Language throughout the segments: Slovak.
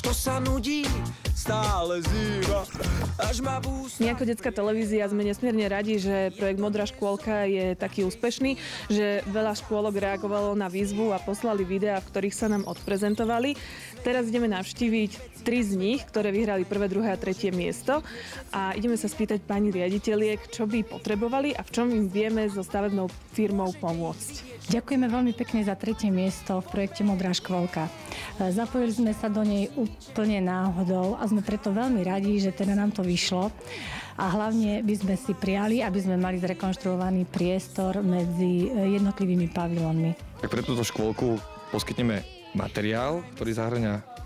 kto sa nudí, stále zýva. My ako detská televízia sme nesmierne radi, že projekt Modrá škôlka je taký úspešný, že veľa škôlok reagovalo na výzvu a poslali videá, v ktorých sa nám odprezentovali. Teraz ideme navštíviť 3 z nich, ktoré vyhrali 1., 2. a 3. miesto a ideme sa spýtať pani riaditeľiek, čo by potrebovali a v čom im vieme so stavebnou firmou pomôcť. Ďakujeme veľmi pekne za 3. miesto v projekte Modrá škôlka. Zapojili sme sa do nej úplne náhodou a sme preto veľmi radi, že teda nám to vyšlo. A hlavne by sme si prijali, aby sme mali zrekonštruovaný priestor medzi jednotlivými pavilónmi. Tak pre túto škôlku poskytneme materiál, ktorý zahŕňa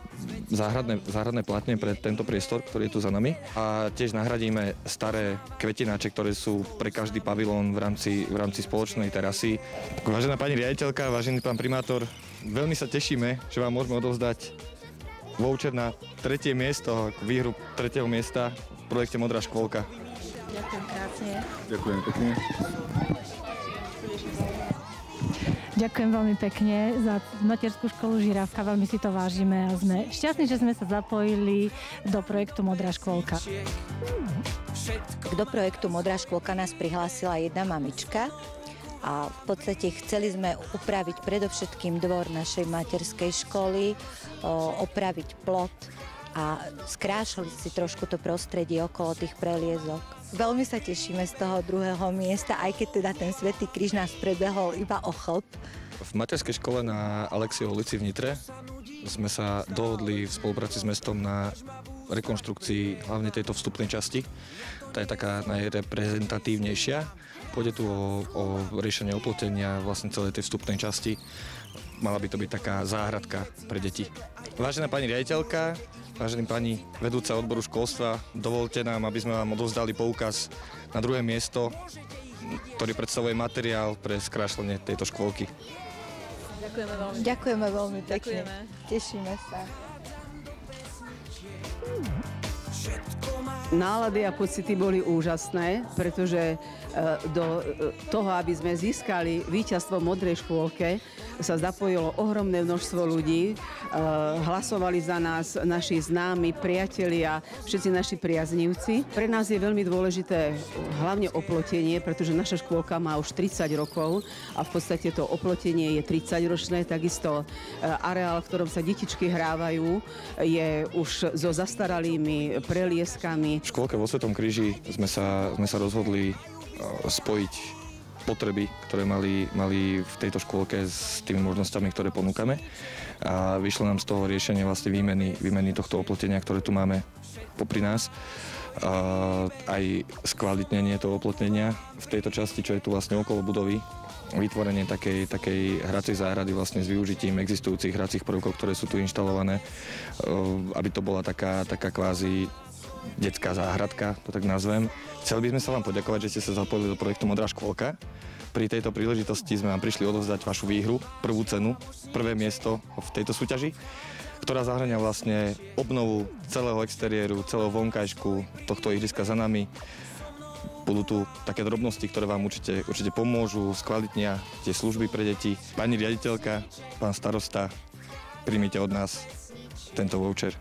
záhradné platne pre tento priestor, ktorý je tu za nami. A tiež nahradíme staré kvetináče, ktoré sú pre každý pavilón v rámci spoločnej terasy. Vážená pani riaditeľka, vážený pán primátor, veľmi sa tešíme, že vám môžeme odovzdať voucher na 3. miesto, výhru 3. miesta v projekte Modrá škôlka. Ďakujem krásne. Ďakujem pekne. Ďakujem veľmi pekne za materskú školu Žirafka, veľmi si to vážime a sme šťastní, že sme sa zapojili do projektu Modrá škôlka. Do projektu Modrá škôlka nás prihlásila jedna mamička a v podstate chceli sme upraviť predovšetkým dvor našej materskej školy, opraviť plot a skrášali si trošku to prostredie okolo tých preliezok. Veľmi sa tešíme z toho 2. miesta, aj keď teda ten Svätý kríž nás prebehol iba o chlp. V materskej škole na Alexiovej ulici v Nitre sme sa dohodli v spolupráci s mestom na rekonštrukcii hlavne tejto vstupnej časti. Tá je taká najreprezentatívnejšia. Pôjde tu o riešenie oplotenia vlastne celej tej vstupnej časti. Mala by to byť taká záhradka pre deti. Vážená pani riaditeľka, vážený pani vedúca odboru školstva, dovolte nám, aby sme vám odovzdali poukaz na 2. miesto, ktorý predstavuje materiál pre skrášlenie tejto škôlky. Ďakujeme veľmi pekne. Tešíme sa. Nálady a pocity boli úžasné, pretože do toho, aby sme získali víťazstvo v Modrej škôlke, sa zapojilo ohromné množstvo ľudí. Hlasovali za nás naši známi, priatelia, všetci naši priaznivci. Pre nás je veľmi dôležité hlavne oplotenie, pretože naša škôlka má už 30 rokov a v podstate to oplotenie je 30-ročné. Takisto areál, v ktorom sa detičky hrávajú, je už so zastaralými prelieskami. V škôlke vo Svetom kríži sme sa rozhodli spojiť potreby, ktoré mali v tejto škôlke s tými možnosťami, ktoré ponúkame. A vyšlo nám z toho riešenie vlastne výmeny tohto oplotenia, ktoré tu máme popri nás. Aj skvalitnenie toho oplotenia v tejto časti, čo je tu vlastne okolo budovy. Vytvorenie takej hracej záhrady vlastne s využitím existujúcich hracích prvkov, ktoré sú tu inštalované, aby to bola taká kvázi detská záhradka, to tak nazvem. Chceli by sme sa vám poďakovať, že ste sa zapojili do projektu Modrá škôlka. Pri tejto príležitosti sme vám prišli odovzdať vašu výhru, prvú cenu, 1. miesto v tejto súťaži, ktorá zahŕňa vlastne obnovu celého exteriéru, celého vonkajšku tohto ihriska za nami. Budú tu také drobnosti, ktoré vám určite pomôžu, skvalitnia tie služby pre deti. Pani riaditeľka, pán starosta, príjmite od nás tento voucher.